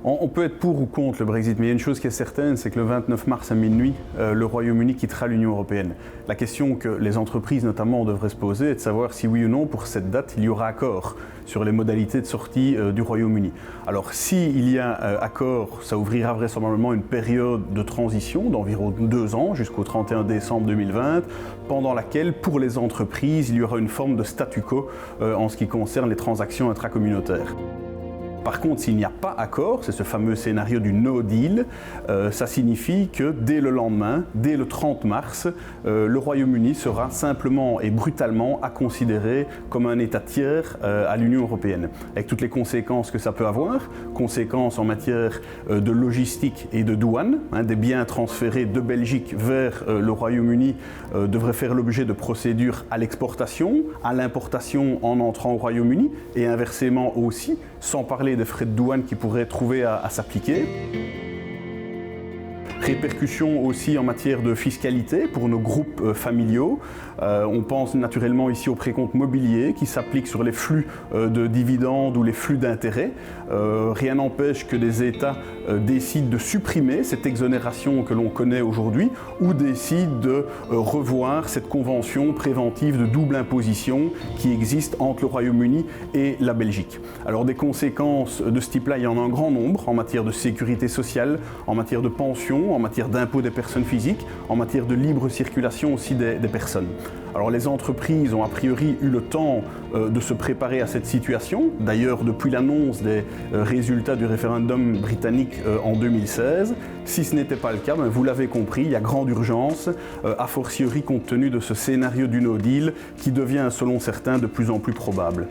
On peut être pour ou contre le Brexit, mais il y a une chose qui est certaine, c'est que le 29 mars à minuit, le Royaume-Uni quittera l'Union européenne. La question que les entreprises notamment devraient se poser est de savoir si oui ou non, pour cette date, il y aura accord sur les modalités de sortie du Royaume-Uni. Alors s'il y a accord, ça ouvrira vraisemblablement une période de transition d'environ 2 ans, jusqu'au 31 décembre 2020, pendant laquelle, pour les entreprises, il y aura une forme de statu quo en ce qui concerne les transactions intracommunautaires. Par contre, s'il n'y a pas accord, c'est ce fameux scénario du no deal, ça signifie que dès le lendemain, dès le 30 mars, le Royaume-Uni sera simplement et brutalement à considérer comme un État tiers à l'Union européenne, avec toutes les conséquences que ça peut avoir, conséquences en matière de logistique et de douane, des biens transférés de Belgique vers le Royaume-Uni devraient faire l'objet de procédures à l'exportation, à l'importation en entrant au Royaume-Uni, et inversement aussi, sans parler des frais de douane qui pourraient trouver à s'appliquer. Répercussions aussi en matière de fiscalité pour nos groupes familiaux. On pense naturellement ici au précompte mobilier qui s'applique sur les flux de dividendes ou les flux d'intérêts. Rien n'empêche que des États décident de supprimer cette exonération que l'on connaît aujourd'hui ou décident de revoir cette convention préventive de double imposition qui existe entre le Royaume-Uni et la Belgique. Alors des conséquences de ce type-là, il y en a un grand nombre en matière de sécurité sociale, en matière de pension, en matière d'impôt des personnes physiques, en matière de libre circulation aussi des personnes. Alors les entreprises ont a priori eu le temps de se préparer à cette situation. D'ailleurs, depuis l'annonce des résultats du référendum britannique en 2016, si ce n'était pas le cas, vous l'avez compris, il y a grande urgence, a fortiori compte tenu de ce scénario du no deal qui devient, selon certains, de plus en plus probable.